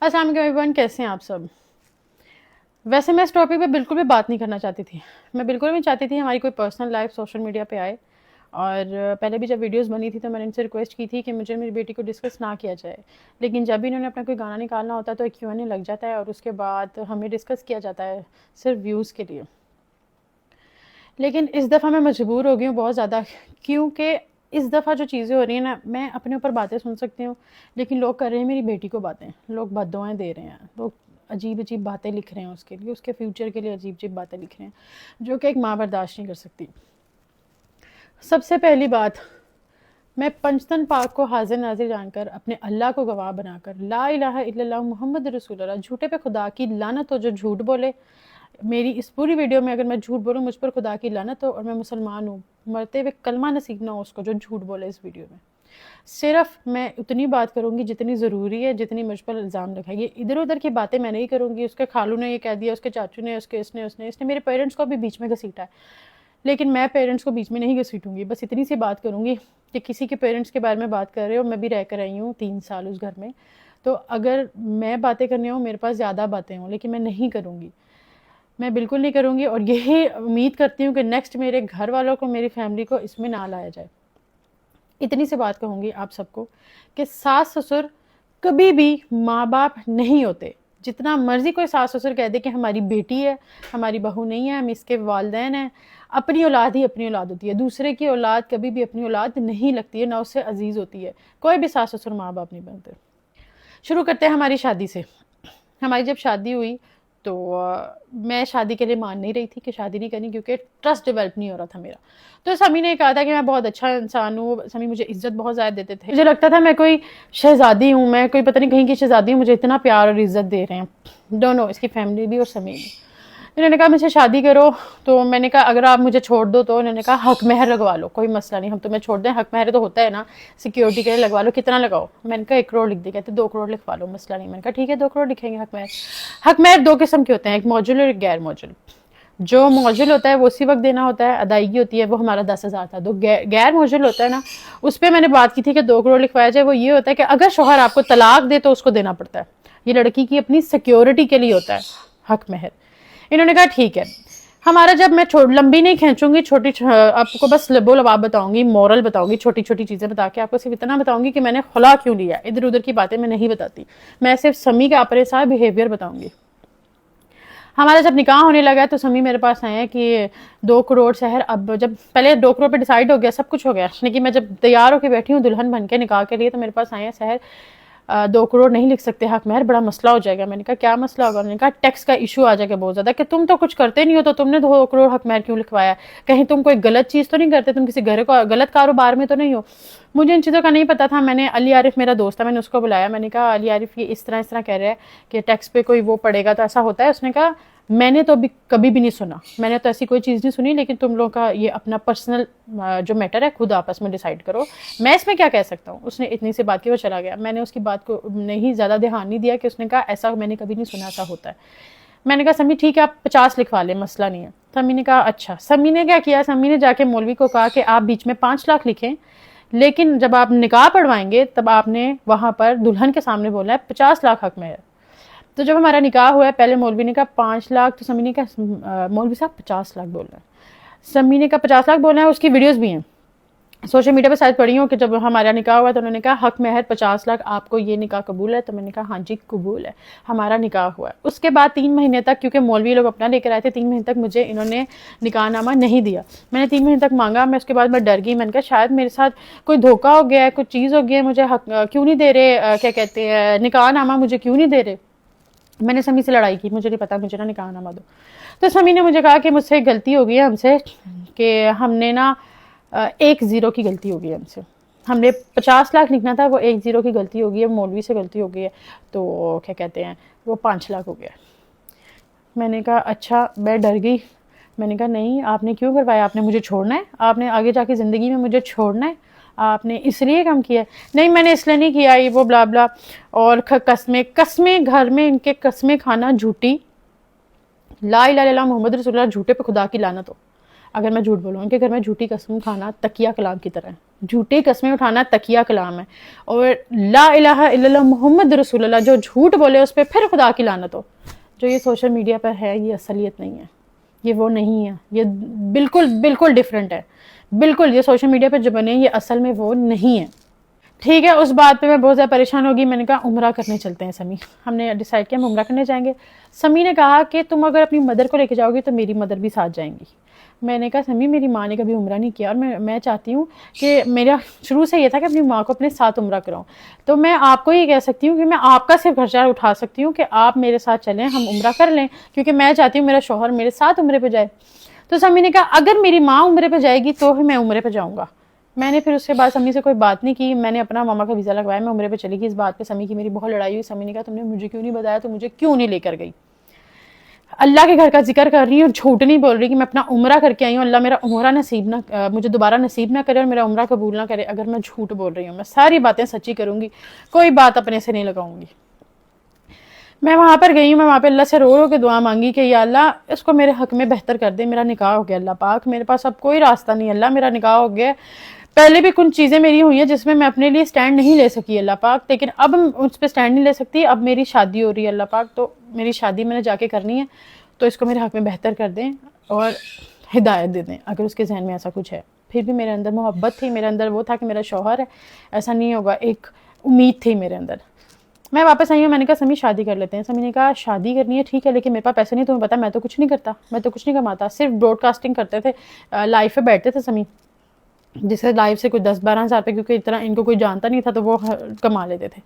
السلام علیکم ایوریون، کیسے ہیں آپ سب؟ ویسے میں اس ٹاپک پہ بالکل بھی بات نہیں کرنا چاہتی تھی. میں بالکل بھی چاہتی تھی ہماری کوئی پرسنل لائف سوشل میڈیا پہ آئے. اور پہلے بھی جب ویڈیوز بنی تھی تو میں نے ان سے ریکویسٹ کی تھی کہ مجھے میری بیٹی کو ڈسکس نہ کیا جائے. لیکن جب بھی انہوں نے اپنا کوئی گانا نکالنا ہوتا ہے تو ایک Q&A لگ جاتا ہے اور اس کے بعد ہمیں ڈسکس کیا جاتا ہے صرف ویوز کے لیے. لیکن اس دفعہ میں مجبور ہو گئی ہوں بہت زیادہ، کیونکہ اس دفعہ جو چیزیں ہو رہی ہیں نا، میں اپنے اوپر باتیں سن سکتی ہوں لیکن لوگ کر رہے ہیں میری بیٹی کو باتیں، لوگ بددعائیں دے رہے ہیں، لوگ عجیب عجیب باتیں لکھ رہے ہیں اس کے لیے، اس کے فیوچر کے لیے عجیب عجیب باتیں لکھ رہے ہیں جو کہ ایک ماں برداشت نہیں کر سکتی. سب سے پہلی بات، میں پنجتن پاک کو حاضر ناظر جان کر، اپنے اللہ کو گواہ بنا کر، لا الہ الا اللہ محمد رسول اللہ، جھوٹے پہ خدا کی لعنت ہو جو جھوٹ بولے. میری اس پوری ویڈیو میں اگر میں جھوٹ بولوں مجھ پر خدا کی لعنت ہو، اور میں مسلمان ہوں، مرتے ہوئے کلمہ نصیب نہ ہو اس کو جو جھوٹ بولے اس ویڈیو میں. صرف میں اتنی بات کروں گی جتنی ضروری ہے، جتنی مجھ پر الزام لگا. یہ ادھر ادھر کی باتیں میں نہیں کروں گی. اس کے خالو نے یہ کہہ دیا، اس کے چاچو نے، اس نے میرے پیرنٹس کو بھی بیچ میں گھسیٹا ہے، لیکن میں پیرنٹس کو بیچ میں نہیں گھسیٹوں گی. بس اتنی سی بات کروں گی کہ کسی کے پیرنٹس کے بارے میں بات کر رہے ہو، میں بھی رہ کر آئی ہوں 3 سال اس گھر میں، تو اگر میں باتیں کرنے ہوں میرے پاس زیادہ باتیں ہوں، لیکن میں نہیں کروں گی، میں بالکل نہیں کروں گی. اور یہی امید کرتی ہوں کہ نیکسٹ میرے گھر والوں کو، میری فیملی کو اس میں نہ لایا جائے. اتنی سی بات کہوں گی آپ سب کو کہ ساس سسر کبھی بھی ماں باپ نہیں ہوتے. جتنا مرضی کوئی ساس سسر کہہ دے کہ ہماری بیٹی ہے، ہماری بہو نہیں ہے، ہم اس کے والدین ہیں، اپنی اولاد ہی اپنی اولاد ہوتی ہے. دوسرے کی اولاد کبھی بھی اپنی اولاد نہیں لگتی ہے، نہ اس سے عزیز ہوتی ہے. کوئی بھی ساس سسر ماں باپ نہیں بنتے. شروع کرتے ہیں ہماری شادی سے. ہماری جب شادی ہوئی تو میں شادی کے لیے مان نہیں رہی تھی کہ شادی نہیں کرنی، کیونکہ ٹرسٹ ڈیولپ نہیں ہو رہا تھا میرا. تو سمی نے کہا تھا کہ میں بہت اچھا انسان ہوں، سمی مجھے عزت بہت زیادہ دیتے تھے، مجھے لگتا تھا میں کوئی شہزادی ہوں، میں کوئی پتہ نہیں کہیں کی شہزادی ہوں، مجھے اتنا پیار اور عزت دے رہے ہیں. دونوں، اس کی فیملی بھی اور سمی بھی. انہوں نے کہا مجھے شادی کرو، تو میں نے کہا اگر آپ مجھے چھوڑ دو تو انہوں نے کہا حق مہر لگوا لو، کوئی مسئلہ نہیں، ہم تمہیں چھوڑ دیں، حق مہر تو ہوتا ہے نا سیکیورٹی کے لیے، لگوا لو. کتنا لگاؤ؟ میں نے کہا 1 کروڑ لکھ دے. کہتے 2 کروڑ لکھوا لو، مسئلہ نہیں. میں نے کہا ٹھیک ہے 2 کروڑ لکھیں گے حق مہر. حق مہر 2 قسم کے ہوتے ہیں، ایک موجل اور ایک غیر موجل. جو موجل ہوتا ہے وہ اسی وقت دینا ہوتا ہے، ادائیگی ہوتی ہے، وہ ہمارا 10,000 تھا. تو غیر موجل ہوتا ہے نا، اس پہ میں نے بات کی تھی کہ 2 کروڑ لکھوایا جائے. وہ یہ ہوتا ہے کہ اگر شوہر آپ کو طلاق دے تو اس کو دینا پڑتا ہے، یہ لڑکی کی اپنی سیکیورٹی کے لیے ہوتا ہے حق مہر. انہوں نے کہا ٹھیک ہے. ہمارا جب میں لمبی نہیں کھینچوں گی، چھوٹی آپ کو بس لب و لباب بتاؤں گی، مورل بتاؤں گی، چھوٹی چھوٹی چیزیں بتا کے آپ کو صرف اتنا بتاؤں گی کہ میں نے خلا کیوں لیا. ادھر ادھر کی باتیں میں نہیں بتاتی، میں صرف سمی کا اپنے ساتھ بیہیویئر بتاؤں گی. ہمارا جب نکاح ہونے لگا تو سمی میرے پاس آئے ہیں کہ 2 کروڑ سحر. اب جب پہلے 2 کروڑ پہ ڈیسائیڈ ہو گیا، سب کچھ ہو گیا، لیکن میں جب تیار ہو کے بیٹھی ہوں دلہن بن کے نکاح کے لیے تو میرے پاس آئے ہیں سحر 2 کروڑ نہیں لکھ سکتے حق مہر، بڑا مسئلہ ہو جائے گا. میں نے کہا کیا مسئلہ ہوگا؟ انہوں نے کہا ٹیکس کا ایشو آ جائے گا بہت زیادہ، کہ تم تو کچھ کرتے نہیں ہو تو تم نے 2 کروڑ حق مہر کیوں لکھوایا؟ کہیں تم کوئی غلط چیز تو نہیں کرتے، تم کسی گھر کو غلط کاروبار میں تو نہیں ہو؟ مجھے ان چیزوں کا نہیں پتا تھا. میں نے علی عارف میرا دوست تھا، میں نے اس کو بلایا. میں نے کہا علی عارف یہ اس طرح کہہ رہا ہے کہ ٹیکس پہ کوئی وہ پڑے گا تو ایسا ہوتا ہے. اس نے کہا میں نے تو کبھی بھی نہیں سنا، میں نے تو ایسی کوئی چیز نہیں سنی، لیکن تم لوگوں کا یہ اپنا پرسنل جو میٹر ہے خود آپس میں ڈیسائیڈ کرو، میں اس میں کیا کہہ سکتا ہوں. اس نے اتنی سی بات کی، وہ چلا گیا. میں نے اس کی بات کو نہیں زیادہ دھیان نہیں دیا کہ اس نے کہا ایسا میں نے کبھی نہیں سنا ایسا ہوتا ہے. میں نے کہا سمی ٹھیک ہے آپ 50 لکھوا لیں، مسئلہ نہیں ہے. سمی نے کہا اچھا. سمی نے کیا کیا، سمی نے جا کے مولوی کو کہا کہ آپ بیچ میں 5 لاکھ لکھیں، لیکن جب آپ نکاح پڑھوائیں گے تب آپ نے وہاں پر دلہن کے سامنے بولا ہے 50 لاکھ حق مہر. تو جب ہمارا نکاح ہوا ہے پہلے مولوی نے کہا 5 لاکھ، تو سمی نے کہا مولوی صاحب 50 لاکھ بول رہے ہیں. سمی نے کہا 50 لاکھ بولنا ہے. اس کی ویڈیوز بھی ہیں سوشل میڈیا پہ شاید پڑھی ہوں کہ جب ہمارا نکاح ہوا تو انہوں نے کہا حق مہر 50 لاکھ، آپ کو یہ نکاح قبول ہے؟ تو میں نے کہا ہاں جی قبول ہے. ہمارا نکاح ہوا ہے. اس کے بعد 3 مہینے تک، کیونکہ مولوی لوگ اپنا لے کر آئے تھے، 3 مہینے تک مجھے انہوں نے نکاح نامہ نہیں دیا. میں نے 3 مہینے تک مانگا. میں اس کے بعد میں ڈر گئی. میں نے کہا شاید میرے ساتھ کوئی دھوکہ ہو گیا ہے، کوئی چیز ہو گئی ہے، مجھے حق کیوں نہیں دے رہے، کیا کہتے ہیں نکاح نامہ مجھے کیوں نہیں دے رہے. میں نے سمی سے لڑائی کی، مجھے نہیں پتا، مجھے نہ نکاح نامہ دو. تو سمی نے مجھے کہا کہ مجھ سے ایک غلطی ہو گئی ہے ہم سے، کہ ہم نے نا 1 زیرو کی غلطی ہو گئی ہے ہم سے. ہم نے 50 لاکھ لکھنا تھا، وہ 1 زیرو کی غلطی ہو گئی ہے، مولوی سے غلطی ہو گئی ہے، تو کیا کہتے ہیں وہ 5 لاکھ ہو گیا. میں نے کہا اچھا. میں ڈر گئی. میں نے کہا نہیں آپ نے کیوں کروایا؟ آپ نے مجھے چھوڑنا ہے؟ آپ نے آگے جا کے زندگی میں مجھے چھوڑنا ہے؟ آپ نے اس لیے کم کیا ہے؟ نہیں میں نے اس لیے نہیں کیا، یہ وہ بلا بلا. اور قسمیں گھر میں ان کے قسمیں کھانا جھوٹی، لا الہ الا اللہ محمد رسول اللہ، جھوٹے پہ خدا کی لعنت ہو. اگر میں جھوٹ بولوں ان کے گھر میں جھوٹی قسم کھانا تکیہ کلام کی طرح ہے. جھوٹی قسمیں اٹھانا تقیہ کلام ہے، اور لا الہ الا اللہ محمد رسول اللہ جو جھوٹ بولے اس پہ پھر خدا کی لعنت ہو۔ جو یہ سوشل میڈیا پر ہے یہ اصلیت نہیں ہے، یہ وہ نہیں ہے، یہ بالکل بالکل ڈیفرنٹ ہے، بالکل یہ سوشل میڈیا پہ جو بنے یہ اصل میں وہ نہیں ہے۔ ٹھیک ہے، اس بات پہ میں بہت زیادہ پریشان ہوگی، میں نے کہا عمرہ کرنے چلتے ہیں سمی، ہم نے ڈیسائیڈ کیا ہم عمرہ کرنے جائیں گے۔ سمی نے کہا کہ تم اگر اپنی مدر کو لے کے جاؤ گی تو میری مدر بھی ساتھ جائیں گی۔ میں نے کہا سمی میری ماں نے کبھی عمرہ نہیں کیا، اور میں چاہتی ہوں کہ میرا شروع سے یہ تھا کہ اپنی ماں کو اپنے ساتھ عمرہ کراؤں، تو میں آپ کو یہ کہہ سکتی ہوں کہ میں آپ کا صرف خرچہ اٹھا سکتی ہوں کہ آپ میرے ساتھ چلیں، ہم عمرہ کر لیں، کیونکہ میں چاہتی ہوں میرا شوہر میرے ساتھ عمرے پہ جائے۔ تو سمی نے کہا اگر میری ماں عمرے پہ جائے گی تو میں عمرے پہ جاؤں گا۔ میں نے پھر اس کے بعد سمی سے کوئی بات نہیں کی، میں نے اپنا ماما کا ویزا لگوایا، میں عمرے پہ چلی گئی۔ اس بات پہ سمی کی میری بہت لڑائی ہوئی، سمی نے کہا تم نے مجھے کیوں نہیں بتایا، تو مجھے کیوں نہیں لے کر گئی؟ اللہ کے گھر کا ذکر کر رہی ہوں، جھوٹ نہیں بول رہی کہ میں اپنا عمرہ کر کے آئی ہوں، اللہ میرا عمرہ نصیب نہ مجھے دوبارہ نصیب نہ کرے اور میرا عمرہ قبول نہ کرے اگر میں جھوٹ بول رہی ہوں۔ میں ساری باتیں سچی کروں گی، کوئی بات اپنے سے نہیں لگاؤں گی۔ میں وہاں پر گئی ہوں، میں وہاں پہ اللہ سے رو رو کے دعا مانگی کہ یا اللہ اس کو میرے حق میں بہتر کر دے، میرا نکاح ہو گیا اللہ پاک، میرے پاس اب کوئی راستہ نہیں، اللہ میرا نکاح ہو گیا۔ پہلے بھی کچھ چیزیں میری ہوئی ہیں جس میں اپنے لیے سٹینڈ نہیں لے سکی اللہ پاک، لیکن اب اس پہ سٹینڈ نہیں لے سکتی، اب میری شادی ہو رہی ہے اللہ پاک، تو میری شادی میں نے جا کے کرنی ہے، تو اس کو میرے حق میں بہتر کر دیں اور ہدایت دے دیں اگر اس کے ذہن میں ایسا کچھ ہے۔ پھر بھی میرے اندر محبت تھی، میرے اندر وہ تھا کہ میرا شوہر ہے، ایسا نہیں ہوگا، ایک امید تھی میرے اندر۔ میں واپس آئی ہوں، میں نے کہا سمی شادی کر لیتے ہیں۔ سمی نے کہا شادی کرنی ہے ٹھیک ہے، لیکن میرے پاس پیسے نہیں، تمہیں پتا میں تو کچھ نہیں کرتا، میں تو کچھ نہیں کماتا، صرف براڈ کاسٹنگ کرتے تھے، لائف پہ بیٹھتے تھے سمی، جس سے لائف سے کوئی 10-12 ہزار پہ، کیونکہ اتنا ان کو کوئی جانتا نہیں تھا تو وہ کما لیتے تھے۔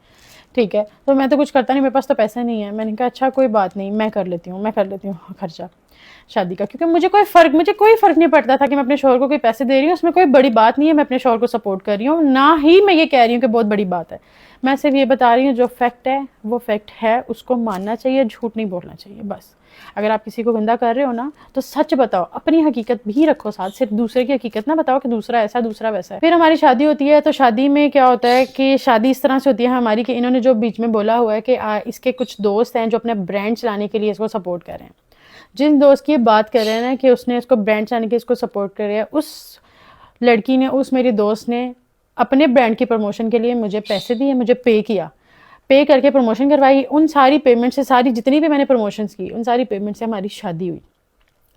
ٹھیک ہے، تو میں تو کچھ کرتا نہیں، میرے پاس تو پیسے نہیں ہے۔ میں نے کہا اچھا کوئی بات نہیں، میں کر لیتی ہوں خرچہ شادی کا، کیونکہ مجھے کوئی فرق نہیں پڑتا تھا کہ میں اپنے شوہر کو کوئی پیسے دے رہی ہوں، اس میں کوئی بڑی بات نہیں ہے، میں اپنے شوہر کو سپورٹ کر رہی ہوں، نہ ہی میں یہ کہہ رہی ہوں کہ بہت بڑی بات ہے، میں صرف یہ بتا رہی ہوں جو فیکٹ ہے وہ فیکٹ ہے، اس کو ماننا چاہیے، جھوٹ نہیں بولنا چاہیے بس۔ اگر آپ کسی کو گندا کر رہے ہو نا تو سچ بتاؤ، اپنی حقیقت بھی رکھو ساتھ، صرف دوسرے کی حقیقت نہ بتاؤ کہ دوسرا ایسا دوسرا ویسا ہے۔ پھر ہماری شادی ہوتی ہے، تو شادی میں کیا ہوتا ہے کہ شادی اس طرح سے ہوتی ہے ہماری کہ انہوں نے جو بیچ میں بولا ہوا ہے کہ اس کے کچھ دوست ہیں جو اپنے برانڈ چلانے کے لیے اس کو سپورٹ کر رہے ہیں۔ جن دوست کی یہ بات کر رہے ہیں نا کہ اس نے اس کو برانڈ چلانے کے اس کو سپورٹ کر رہا ہے، اس لڑکی نے، اس میری دوست نے اپنے برانڈ کی پروموشن کے لیے مجھے پیسے دیے، مجھے پے کر کے پروموشن کروائی، ان ساری پیمنٹ سے، ساری جتنی بھی میں نے پروموشنز کی ان ساری پیمنٹ سے ہماری شادی ہوئی،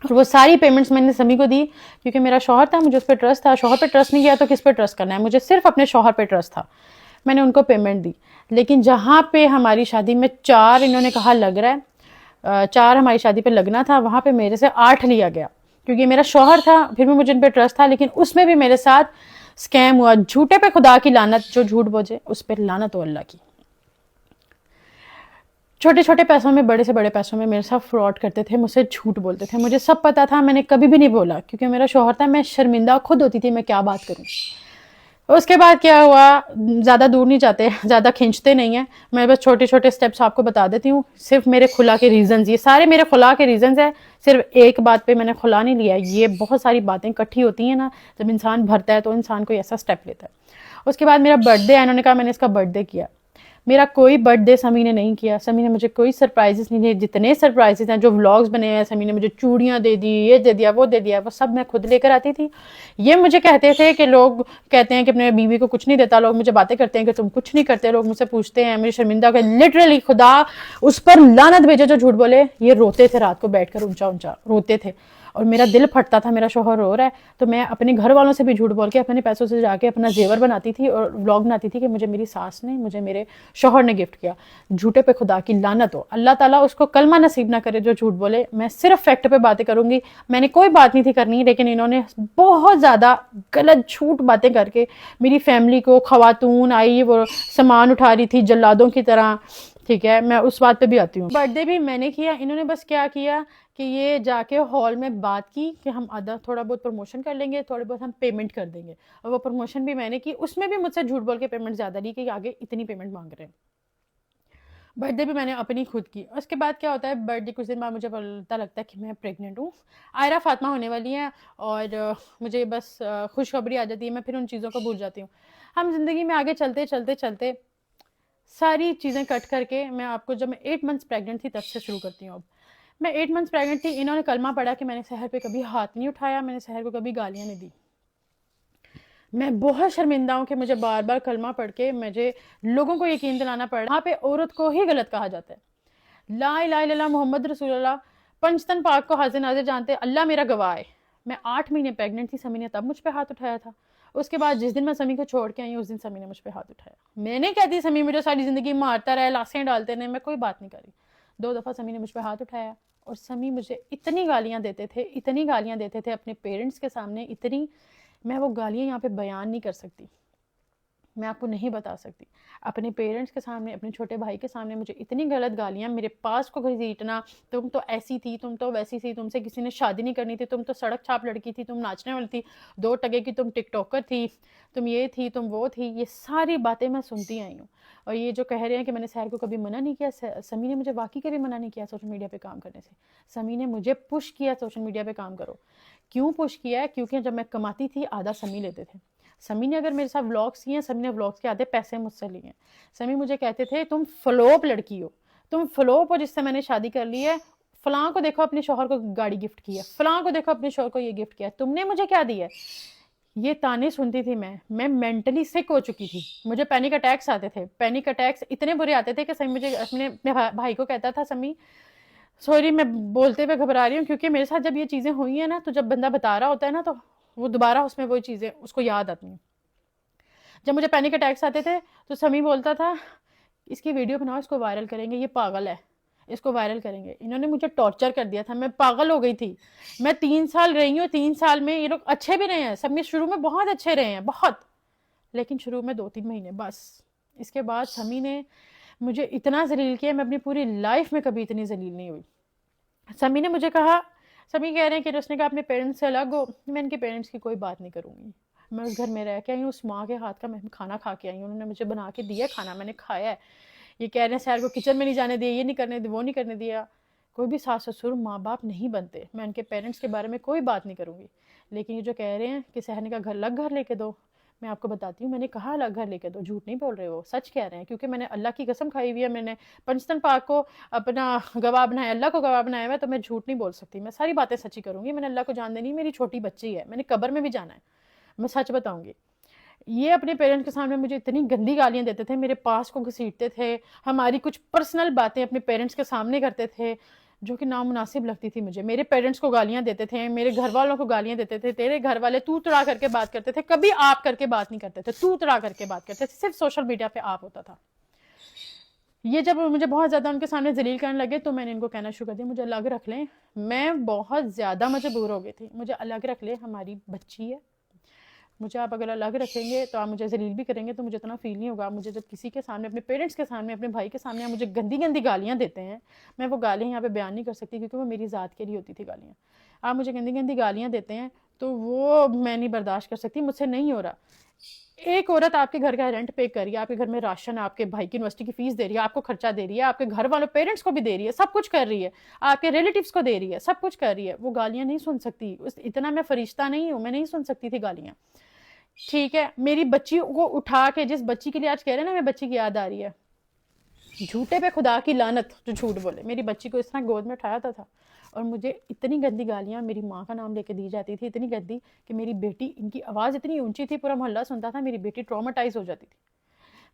اور وہ ساری پیمنٹس میں نے سمی کو دی، کیونکہ میرا شوہر تھا، مجھے اس پہ ٹرسٹ تھا، شوہر پہ ٹرسٹ نہیں کیا تو کس پہ ٹرسٹ کرنا ہے، مجھے صرف اپنے شوہر پہ ٹرسٹ تھا، میں نے ان کو پیمنٹ دی۔ لیکن جہاں پہ ہماری شادی میں 4 انہوں نے کہا لگ رہا ہے، 4 ہماری شادی پہ لگنا تھا، وہاں پہ میرے سے 8 لیا گیا، کیونکہ میرا شوہر تھا، پھر بھی مجھے ان پہ ٹرسٹ تھا، لیکن اس میں بھی میرے ساتھ اسکیم ہوا۔ جھوٹے پہ خدا کی لعنت، جو جھوٹ بولے اس پہ لعنت ہو اللہ کی۔ چھوٹے چھوٹے پیسوں میں، بڑے سے بڑے پیسوں میں میرے ساتھ فراڈ کرتے تھے، مجھ سے جھوٹ بولتے تھے، مجھے سب پتا تھا، میں نے کبھی بھی نہیں بولا کیونکہ میرا شوہر تھا، میں شرمندہ خود ہوتی تھی میں کیا بات کروں۔ اس کے بعد کیا ہوا، زیادہ دور نہیں جاتے، زیادہ کھینچتے نہیں ہیں، میں بس چھوٹے چھوٹے سٹیپس آپ کو بتا دیتی ہوں، صرف میرے خلا کے ریزنز، یہ سارے میرے خلا کے ریزنز ہیں، صرف ایک بات پہ میں نے خلا نہیں لیا، یہ بہت ساری باتیں کٹھی ہوتی ہیں نا، جب انسان بھرتا ہے تو انسان کوئی ایسا سٹیپ لیتا ہے۔ اس کے بعد میرا برتھ ڈے ہے، انہوں نے کہا میں نے اس کا برتھ ڈے کیا، میرا کوئی برتھ ڈے سمی نے نہیں کیا، سمی نے مجھے کوئی سرپرائزز نہیں دیے، جتنے سرپرائزز ہیں جو ولاگز بنے ہیں، سمی نے مجھے چوڑیاں دے دی، یہ دے دیا، وہ دے دیا، وہ سب میں خود لے کر آتی تھی۔ یہ مجھے کہتے تھے کہ لوگ کہتے ہیں کہ اپنے بیوی کو کچھ نہیں دیتا، لوگ مجھے باتیں کرتے ہیں کہ تم کچھ نہیں کرتے، لوگ مجھ سے پوچھتے ہیں، مجھے شرمندہ کر، لٹرلی خدا اس پر لعنت بھیجے جو جھوٹ بولے، یہ روتے تھے رات کو بیٹھ کر اونچا اونچا روتے تھے، اور میرا دل پھٹتا تھا، میرا شوہر رو رہا ہے تو میں اپنے گھر والوں سے بھی جھوٹ بول کے اپنے پیسوں سے جا کے اپنا زیور بناتی تھی اور ولاگ بناتی تھی کہ مجھے میری ساس نے، مجھے میرے شوہر نے گفٹ کیا۔ جھوٹے پہ خدا کی لعنت ہو، اللہ تعالیٰ اس کو کلمہ نصیب نہ کرے جو جھوٹ بولے۔ میں صرف فیکٹ پہ باتیں کروں گی، میں نے کوئی بات نہیں تھی کرنی، لیکن انہوں نے بہت زیادہ غلط جھوٹ باتیں کر کے میری فیملی کو، خواتون آئی وہ سامان اٹھا رہی تھی جلادوں کی طرح، ٹھیک ہے، میں اس بات پہ بھی آتی ہوں۔ برتھ ڈے بھی میں نے کیا، انہوں نے بس کیا کیا کہ یہ جا کے ہال میں بات کی کہ ہم آدھا تھوڑا بہت پروموشن کر لیں گے، تھوڑے بہت ہم پیمنٹ کر دیں گے، اور وہ پروموشن بھی میں نے کی، اس میں بھی مجھ سے جھوٹ بول کے پیمنٹ زیادہ لی کہ آگے اتنی پیمنٹ مانگ رہے ہیں۔ برتھ ڈے بھی میں نے اپنی خود کی۔ اس کے بعد کیا ہوتا ہے، برتھ ڈے کچھ دن بعد مجھے پتا لگتا ہے کہ میں پریگننٹ ہوں، آئرہ فاطمہ ہونے والی ہیں، اور مجھے بس خوشخبری آ جاتی ہے، میں پھر ان چیزوں کو بھول جاتی ہوں۔ ہم زندگی میں آگے چلتے چلتے چلتے ساری چیزیں کٹ کر کے، میں آپ کو جب میں 8 منتھس پریگننٹ تھی تب سے شروع کرتی ہوں۔ اب میں 8 منتھس پریگننٹ تھی، انہوں نے کلمہ پڑھا کہ میں نے سحر پہ کبھی ہاتھ نہیں اٹھایا، میں نے سحر کو کبھی گالیاں نہیں دی۔ میں بہت شرمندہ ہوں کہ مجھے بار بار کلمہ پڑھ کے مجھے لوگوں کو یقین دلانا پڑ رہا ہے وہاں پہ عورت کو ہی غلط کہا جاتا ہے. لا الہ الا اللہ محمد رسول اللہ، پنجتن پاک کو حاضر ناظر جانتے، اللہ میرا گواہ ہے. میں 8 مہینے پیگنٹ تھی، سمی نے تب مجھ پہ ہاتھ اٹھایا تھا. اس کے بعد جس دن میں سمی کو چھوڑ کے آئی ہوں اس دن سمی نے مجھ پہ ہاتھ اٹھایا. میں نہیں کہتی سمی مجھے ساری زندگی مارتا رہے، لاشیں ڈالتے رہے، میں کوئی بات نہیں کری. 2 دفعہ سمی نے مجھ پہ ہاتھ اٹھایا اور سمی مجھے اتنی گالیاں دیتے تھے، اتنی گالیاں دیتے تھے اپنے پیرنٹس کے سامنے، اتنی، میں وہ گالیاں یہاں پہ بیان نہیں کر سکتی، میں آپ کو نہیں بتا سکتی. اپنے پیرنٹس کے سامنے، اپنے چھوٹے بھائی کے سامنے مجھے اتنی غلط گالیاں، میرے پاس کو گھسیٹنا، تم تو ایسی تھی، تم تو ویسی تھی، تم سے کسی نے شادی نہیں کرنی تھی، تم تو سڑک چھاپ لڑکی تھی، تم ناچنے والی تھی، 2 ٹگے کی تم ٹک ٹاکر تھی، تم یہ تھی، تم وہ تھی. یہ ساری باتیں میں سنتی آئی ہوں. اور یہ جو کہہ رہے ہیں کہ میں نے سحر کو کبھی منع نہیں کیا، سمی نے مجھے واقعی کبھی منع نہیں کیا سوشل میڈیا پہ کام کرنے سے. سمی نے مجھے پش کیا سوشل میڈیا پہ کام کرو. کیوں پش کیا ہے؟ کیونکہ جب میں کماتی تھی آدھا سمی لیتے تھے. سمی نے اگر میرے ساتھ ولاگس کیے ہیں، سمی نے ولاگس کے آدھے پیسے مجھ سے لیے ہیں. سمی مجھے کہتے تھے تم فلوپ لڑکی ہو، تم فلوپ ہو جس سے میں نے شادی کر لی ہے. فلاں کو دیکھو اپنے شوہر کو گاڑی گفٹ کی ہے، فلاں کو دیکھو اپنے شوہر کو یہ گفٹ کیا ہے، تم نے مجھے کیا دیا ہے. یہ تانے سنتی تھی میں مینٹلی سک ہو چکی تھی. مجھے پینک اٹیکس آتے تھے، پینک اٹیکس اتنے برے آتے تھے کہ سمی مجھے اپنے بھائی کو کہتا تھا سمی سوری میں بولتے ہوئے گھبرا رہی ہوں، کیونکہ میرے ساتھ جب یہ چیزیں ہوئی ہیں نا تو جب بندہ بتا رہا ہوتا ہے نا تو وہ دوبارہ اس میں وہی چیزیں اس کو یاد آتی ہیں. جب مجھے پینک اٹیکس آتے تھے تو سمی بولتا تھا اس کی ویڈیو بناؤ، اس کو وائرل کریں گے، یہ پاگل ہے، اس کو وائرل کریں گے. انہوں نے مجھے ٹارچر کر دیا تھا، میں پاگل ہو گئی تھی. میں 3 سال رہی ہوں، 3 سال میں یہ لوگ اچھے بھی رہے ہیں، سب میں شروع میں بہت اچھے رہے ہیں، بہت، لیکن شروع میں 2-3 مہینے بس. اس کے بعد سمی نے مجھے اتنا ذلیل کیا، میں اپنی پوری لائف میں کبھی اتنی ذلیل نہیں ہوئی. سمی نے مجھے کہا، سمی کہہ رہے ہیں کہ اس نے کہا اپنے پیرنٹس سے الگ ہو. میں ان کے پیرنٹس کی کوئی بات نہیں کروں گی. میں اس گھر میں رہ کے آئی ہوں، اس ماں کے ہاتھ کا میں کھانا کھا کے آئی ہوں، انہوں نے مجھے بنا کے دیا کھانا، میں نے کھایا ہے. یہ کہہ رہے ہیں سیر کو کچن میں نہیں جانے دیا، یہ نہیں کرنے دیا، وہ نہیں کرنے دیا. کوئی بھی ساس سسر ماں باپ نہیں بنتے. میں ان کے پیرنٹس کے بارے میں کوئی بات نہیں کروں گی. لیکن یہ جو کہہ رہے ہیں کہ سہرنے کا الگ گھر لے کے دو، میں آپ کو بتاتی ہوں میں نے کہا الگ گھر لے کے دو. جھوٹ نہیں بول رہے، وہ سچ کہہ رہے ہیں، کیونکہ میں نے اللہ کی قسم کھائی ہوئی ہے. میں نے پنجتن پاک کو اپنا گواہ بنایا، اللہ کو گواہ بنایا ہوا ہے، تو میں جھوٹ نہیں بول سکتی. میں ساری باتیں سچی کروں گی. میں نے اللہ کو جان دینی، میری چھوٹی بچی ہے، میں نے قبر میں بھی جانا ہے، میں سچ بتاؤں گی. یہ اپنے پیرنٹس کے سامنے مجھے اتنی گندی گالیاں دیتے تھے، میرے پاس کو گھسیٹتے تھے، ہماری کچھ پرسنل باتیں اپنے پیرنٹس کے سامنے کرتے تھے جو کہ نامناسب لگتی تھی مجھے. میرے پیرنٹس کو گالیاں دیتے تھے، میرے گھر والوں کو گالیاں دیتے تھے. تیرے گھر والے تو تڑا کر کے بات کرتے تھے، کبھی آپ کر کے بات نہیں کرتے تھے، تو تڑا کر کے بات کرتے تھے، صرف سوشل میڈیا پہ آپ ہوتا تھا. یہ جب مجھے بہت زیادہ ان کے سامنے ذلیل کرنے لگے تو میں نے ان کو کہنا شروع کر دیا مجھے الگ رکھ لیں. میں بہت زیادہ مجبور ہو گئی تھی، مجھے الگ رکھ لیں، ہماری بچی ہے، مجھے آپ اگر الگ رکھیں گے تو آپ مجھے ذلیل بھی کریں گے تو مجھے اتنا فیل نہیں ہوگا. مجھے جب کسی کے سامنے، اپنے پیرنٹس کے سامنے، اپنے بھائی کے سامنے مجھے گندی گندی گالیاں دیتے ہیں، میں وہ گالیاں یہاں پہ بیان نہیں کر سکتی کیونکہ وہ میری ذات کے لیے ہوتی تھی گالیاں. آپ مجھے گندی گندی گالیاں دیتے ہیں تو وہ میں نہیں برداشت کر سکتی، مجھ سے نہیں ہو رہا. ایک عورت آپ کے گھر کا رینٹ پے کر رہی ہے، آپ کے گھر میں راشن، آپ کے بھائی کی یونیورسٹی کی فیس دے رہی ہے، آپ کو خرچہ دے رہی ہے، آپ کے گھر والوں پیرنٹس کو بھی دے رہی ہے، سب کچھ کر رہی ہے، آپ کے ریلیٹیوز کو دے رہی ہے، سب کچھ کر رہی ہے، وہ گالیاں نہیں سن سکتی. اتنا میں فرشتہ نہیں ہوں، میں نہیں سن سکتی تھی گالیاں. ٹھیک ہے، میری بچی کو اٹھا کے، جس بچی کے لیے آج کہہ رہے ہیں نا میں بچی کی یاد آ رہی ہے، جھوٹے پہ خدا کی لعنت جو جھوٹ بولے. میری بچی کو اس طرح گود میں اٹھایا تھا اور مجھے اتنی گندی گالیاں میری ماں کا نام لے کے دی جاتی تھی، اتنی گندی کہ میری بیٹی، ان کی آواز اتنی اونچی تھی پورا محلہ سنتا تھا، میری بیٹی ٹرامیٹائز ہو جاتی تھی.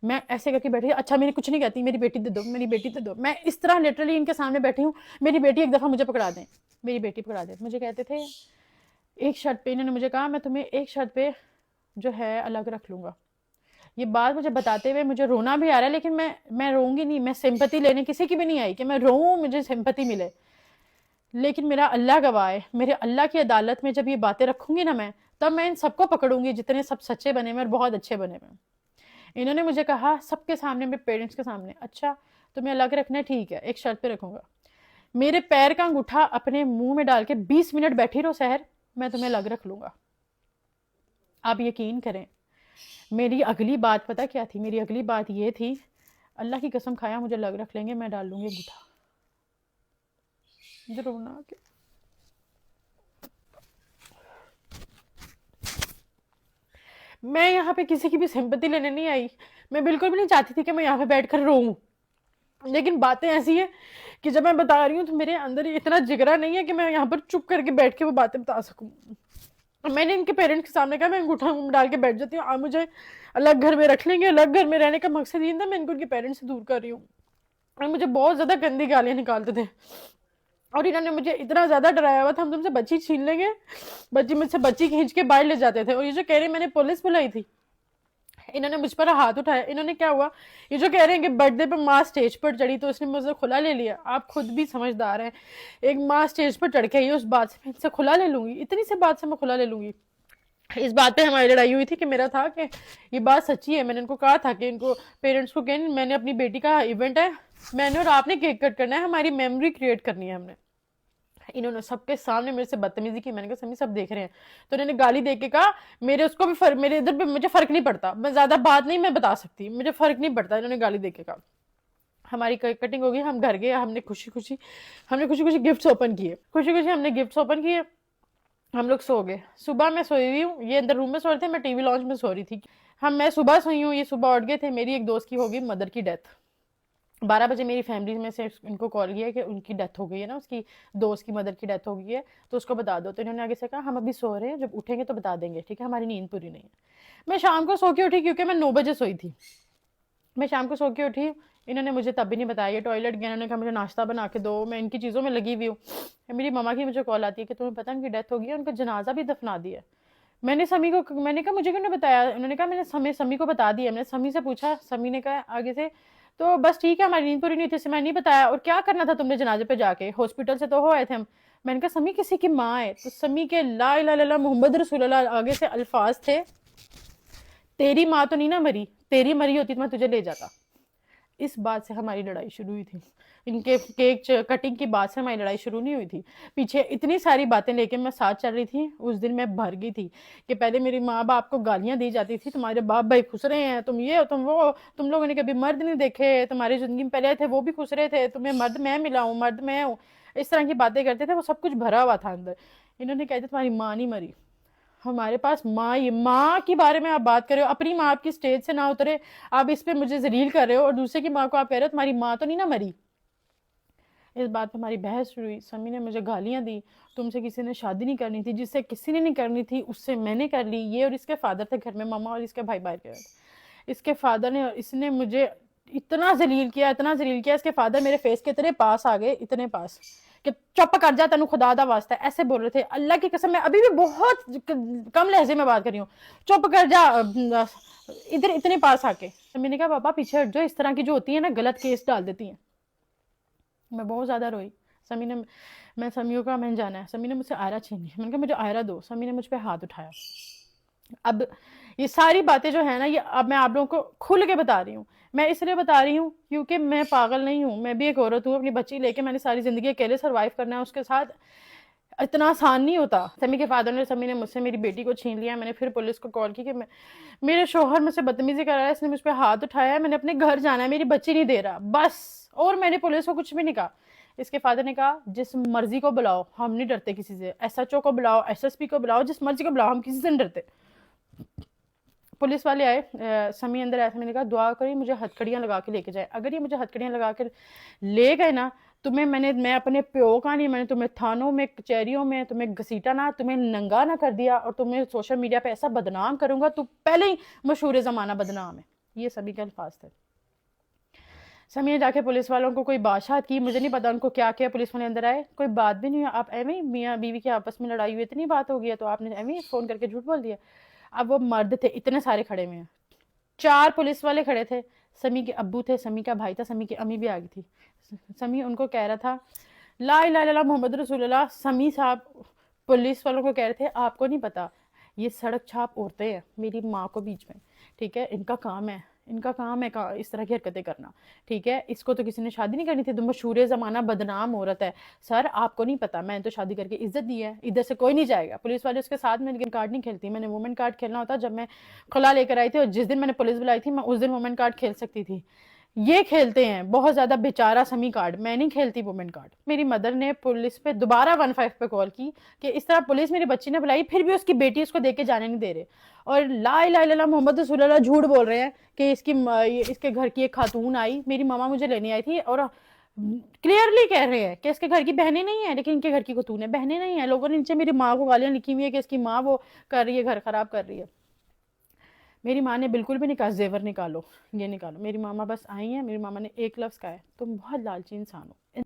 میں ایسے کر کے بیٹھی، اچھا میری کچھ نہیں کہتی، میری بیٹی دے دو، میری بیٹی دے دو. میں اس طرح لٹرلی ان کے سامنے بیٹھی ہوں، میری بیٹی ایک دفعہ مجھے پکڑا دیں، میری بیٹی پکڑا دیں. مجھے کہتے تھے ایک شرط پہ، انہوں نے مجھے کہا میں تمہیں ایک شرط پہ جو ہے الگ رکھ لوں گا. یہ بات مجھے بتاتے ہوئے مجھے رونا بھی آ رہا ہے، لیکن میں روں گی نہیں. میں سمپتی لینے کسی کی بھی نہیں آئی کہ میں روؤں مجھے سمپتی ملے. لیکن میرا اللہ گواہ ہے، میرے اللہ کی عدالت میں جب یہ باتیں رکھوں گی نا میں، تب میں ان سب کو پکڑوں گی جتنے سب سچے بنے ہوئے اور بہت اچھے بنے ہوئے. انہوں نے مجھے کہا سب کے سامنے، میرے پیرنٹس کے سامنے، اچھا تمہیں الگ رکھنا ہے، ٹھیک ہے، ایک شرط پہ رکھوں گا. میرے پیر کا انگوٹھا اپنے منہ میں ڈال کے 20 منٹ بیٹھی رہو سحر، میں تمہیں الگ رکھ لوں گا. آپ یقین کریں، میری اگلی بات پتہ کیا تھی؟ میری اگلی بات یہ تھی، اللہ کی قسم کھایا مجھے الگ رکھ لیں گے، میں ڈال لوں گی انگوٹھا. ضرور نہ کہ میں یہاں پہ کسی کی بھی سمپتی لینے نہیں آئی. میں بالکل بھی نہیں چاہتی تھی کہ میں یہاں پہ بیٹھ کر روؤں، لیکن باتیں ایسی ہیں کہ جب میں بتا رہی ہوں تو میرے اندر اتنا جگرا نہیں ہے کہ میں یہاں پر چپ کر کے بیٹھ کے وہ باتیں بتا سکوں. میں نے ان کے پیرنٹس کے سامنے کہا میں انگوٹھا منہ میں ڈال کے بیٹھ جاتی ہوں، آپ مجھے الگ گھر میں رکھ لیں گے، الگ گھر میں رہنے کا مقصد یہ تھا، میں ان کو ان کے پیرنٹس سے دور کر رہی ہوں. اور مجھے بہت زیادہ گندی گالیاں نکالتے تھے، اور انہوں نے مجھے اتنا زیادہ ڈرایا ہوا تھا ہم تم سے بچی چھین لیں گے، بچی مجھ سے بچی کھینچ کے باہر لے جاتے تھے. اور یہ جو کہہ رہے ہیں میں نے پولیس بلائی تھی، انہوں نے مجھ پر ہاتھ اٹھایا. انہوں نے کیا ہوا، یہ جو کہہ رہے ہیں کہ برتھ ڈے پہ ماں اسٹیج پر چڑھی تو اس نے مجھ سے کھلا لے لیا. آپ خود بھی سمجھدار ہیں، ایک ماں اسٹیج پر چڑھ کے آئی ہے، اس بات سے میں ان سے کھلا لے لوں گی، اتنی سی بات سے میں کھلا لے لوں گی. اس بات پہ ہماری لڑائی ہوئی تھی کہ میرا تھا کہ یہ بات سچی ہے. میں نے ان کو کہا تھا کہ ان کو پیرنٹس کو کہ میں نے اپنی بیٹی کا ایونٹ ہے، میں نے اور آپ نے کیک کٹ کرنا ہے، ہماری میموری کریٹ کرنی ہے ہم نے. انہوں نے سب کے سامنے میرے سے بدتمیزی کی. میں نے کہا سمی سب دیکھ رہے ہیں. تو انہوں نے گالی دے کے کہا میرے اس کو بھی فرق، میرے ادھر پہ مجھے فرق نہیں پڑتا، میں زیادہ بات نہیں میں بتا سکتی، مجھے فرق نہیں پڑتا. انہوں نے گالی دے کے کہا. ہماری کٹنگ ہو گئی، ہم گھر گئے، ہم نے خوشی خوشی گفٹس اوپن کیے، ہم نے گفٹس اوپن کیے، ہم لوگ سو گئے. صبح میں سوئی ہوئی ہوں، یہ اندر روم میں سو رہے تھے، میں ٹی وی لانچ میں سو رہی تھی. میں صبح سوئی ہوں، یہ صبح اٹھ گئے تھے. میری ایک دوست کی ہوگی مدر کی ڈیتھ. 12 بجے میری فیملی میں سے ان کو کال کیا کہ ان کی ڈیتھ ہو گئی ہے نا، اس کی دوست کی مدر کی ڈیتھ ہو گئی ہے، تو اس کو بتا دو. تو انہوں نے آگے سے کہا ہم ابھی سو رہے ہیں، جب اٹھیں گے تو بتا دیں گے، ٹھیک ہے، ہماری نیند پوری نہیں ہے. میں شام کو سو کے اٹھی کیونکہ میں 9 بجے سوئی تھی. میں شام کو سو کے اٹھی، انہوں نے مجھے تب بھی نہیں بتایا. یہ ٹوائلٹ گیا، انہوں نے کہا مجھے ناشتہ بنا کے دو، میں ان کی چیزوں میں لگی ہوئی ہوں. میری ماما کی مجھے کال آتی ہے کہ تمہیں پتہ ان کی ڈیتھ ہو گئی ہے، ان کا جنازہ بھی دفنا دیا. میں نے سمی کو، میں نے کہا مجھے کیوں نہیں بتایا. انہوں نے کہا میں نے سمی کو بتا دیا. میں نے سمی سے پوچھا، سمی نے کہا آگے سے تو بس ٹھیک ہے، ہماری نیند پوری نہیں تھی، اسے میں نہیں بتایا. اور کیا کرنا تھا تم نے جنازے پہ جا کے، ہاسپٹل سے تو ہو آئے تھے ہم. میں نے کہا سمی کسی کی ماں ہے. تو سمی کے لا الہ الا اللہ محمد رسول اللہ آگے سے الفاظ تھے، تیری ماں تو نہیں نا مری، تیری مری ہوتی تو میں تجھے لے جاتا. اس بات سے ہماری لڑائی شروع ہوئی تھی. ان کے کیک کٹنگ کی بات سے ہماری لڑائی شروع نہیں ہوئی تھی. پیچھے اتنی ساری باتیں لے کے میں ساتھ چل رہی تھی. اس دن میں بھر گئی تھی کہ پہلے میری ماں باپ کو گالیاں دی جاتی تھی، تمہارے باپ بھائی خسرے ہیں، تم یہ ہو تم وہ، تم لوگوں نے کبھی مرد نہیں دیکھے، تمہاری زندگی میں پہلے تھے وہ بھی خسرے تھے، تمہیں مرد میں ملا ہوں، مرد میں ہوں. اس طرح کی باتیں کرتے تھے، وہ سب کچھ بھرا ہوا تھا اندر. انہوں نے کہا تھا تمہاری ماں نہیں مری. ہمارے پاس ماں کے بارے میں آپ بات کر رہے ہو، اپنی ماں آپ کی سٹیج سے نہ اترے، آپ اس پہ مجھے ذلیل کر رہے ہو، اور دوسرے کی ماں کو آپ کہہ رہے ہو تمہاری ماں تو نہیں نہ مری. اس بات پہ ہماری بحث ہوئی. سمی نے مجھے گالیاں دی، تم سے کسی نے شادی نہیں کرنی تھی، جس سے کسی نے نہیں کرنی تھی اس سے میں نے کر لی. یہ اور اس کے فادر تھے گھر میں، ماما اور اس کے بھائی باہر گئے. اس کے فادر نے، اس نے مجھے اتنا ذلیل کیا، اتنا ذلیل کیا. اس کے فادر میرے فیس کے اتنے پاس آ گئے، اتنے پاس کہ چپ کر جا تینوں خدا دا واسطہ، ایسے بول رہے تھے. اللہ کی قسم میں ابھی بھی بہت کم لہجے میں بات کر رہی ہوں، چپ کر جا ادھر، اتنے پاس آ کے. میں نے کہا پاپا پیچھے ہٹ جو، اس طرح کی جو ہوتی ہیں نا غلط کیس ڈال دیتی ہیں. میں بہت زیادہ روئی. سمی نے، میں سمیوں کا میں جانا ہے، سمی نے مجھ سے آئرہ چھین لی. میں نے کہا مجھے آئرہ دو. سمی نے مجھ پہ ہاتھ اٹھایا. اب یہ ساری باتیں جو ہیں نا، یہ اب میں آپ لوگوں کو کھل کے بتا رہی ہوں. میں اس لیے بتا رہی ہوں کیونکہ میں پاگل نہیں ہوں، میں بھی ایک عورت ہوں. اپنی بچی لے کے میں نے ساری زندگی اکیلے سروائیو کرنا ہے، اس کے ساتھ اتنا آسان نہیں ہوتا. سمی کے فادر نے، سمی نے مجھ سے میری بیٹی کو چھین لیا. میں نے پھر پولیس کو کال کی کہ میرے شوہر مجھ سے بدتمیزی کر رہا ہے، اس نے مجھ پہ ہاتھ اٹھایا ہے، میں نے اپنے گھر جانا ہے، میری بچی نہیں دے رہا بس. اور میں نے پولیس کو کچھ بھی نہیں کہا. اس کے فادر نے کہا جس مرضی کو بلاؤ، ہم نہیں ڈرتے کسی سے، ایس ایچ او کو بلاؤ، ایس ایس پی کو بلاؤ، جس مرضی کو بلاؤ، ہم کسی سے نہیں ڈرتے. پولیس والے آئے، سمی اندر آیا. میں نے کہا دعا کری مجھے ہتھکڑیاں لگا کے لے کے جائے. اگر یہ مجھے ہتھکڑیاں لگا کے لے گئے نا، تمہیں میں اپنے پیو کا نہیں، میں نے تمہیں تھانوں میں، کچہریوں میں تمہیں گھسیٹا نہ، تمہیں ننگا نہ کر دیا، اور تمہیں سوشل میڈیا پہ ایسا بدنام کروں گا، تو پہلے ہی مشہور زمانہ بدنام ہے. یہ سمی کے الفاظ تھے. سمی نے جا کے پولیس والوں کو کوئی بادشاہت کی، مجھے نہیں پتا ان کو کیا کیا. پولیس والے اندر آئے، کوئی بات بھی نہیں. آپ ایویں میاں بیوی کے آپس میں لڑائی ہوئی، اتنی بات ہو گئی ہے تو آپ نے ایویں فون کر کے جھوٹ بول دیا. اب وہ مرد تھے اتنے سارے کھڑے ہوئے ہیں، 4 پولیس والے کھڑے تھے. سمی کے ابو تھے، سمی کا بھائی تھا، سمی کی امی بھی آ گئی تھی. سمی ان کو کہہ رہا تھا لا الہ الا اللہ محمد رسول اللہ. سمی صاحب پولیس والوں کو کہہ رہے تھے آپ کو نہیں پتا یہ سڑک چھاپ عورتیں ہیں، میری ماں کو بیچ میں، ٹھیک ہے، ان کا کام ہے اس طرح کی حرکتیں کرنا، ٹھیک ہے، اس کو تو کسی نے شادی نہیں کرنی تھی، تو مشہور زمانہ بدنام عورت ہے. سر آپ کو نہیں پتا، میں نے تو شادی کر کے عزت دی ہے، ادھر سے کوئی نہیں جائے گا. پولیس والے اس کے ساتھ میں کارڈ نہیں کھیلتی. میں نے وومن کارڈ کھیلنا ہوتا جب میں خلا لے کر آئی تھی، اور جس دن میں نے پولیس بلائی تھی میں اس دن وومن کارڈ کھیل سکتی تھی. یہ کھیلتے ہیں بہت زیادہ بیچارہ سمی کارڈ، میں نہیں کھیلتی وومن کارڈ. میری مدر نے پولیس پہ دوبارہ 15 پہ کال کی کہ اس طرح پولیس میری بچی نے بلائی، پھر بھی اس کی بیٹی اس کو دیکھ کے جانے نہیں دے رہے، اور لا الہ الا اللہ محمد رسول اللہ جھوٹ بول رہے ہیں کہ اس کے گھر کی ایک خاتون آئی، میری ماما مجھے لینے آئی تھی، اور کلیئرلی کہہ رہے ہیں کہ اس کے گھر کی بہنیں نہیں ہیں، لیکن ان کے گھر کی کو نے بہنیں نہیں ہیں. لوگوں نے نیچے میری ماں کو گالیاں لکھی ہوئی ہے کہ اس کی ماں وہ کر رہی ہے، گھر خراب کر رہی ہے. میری ماں نے بالکل بھی نہیں کہا زیور نکالو، یہ نکالو. میری ماما بس آئی ہیں، میری ماما نے ایک لفظ کہا ہے، تم بہت لالچی انسان ہو.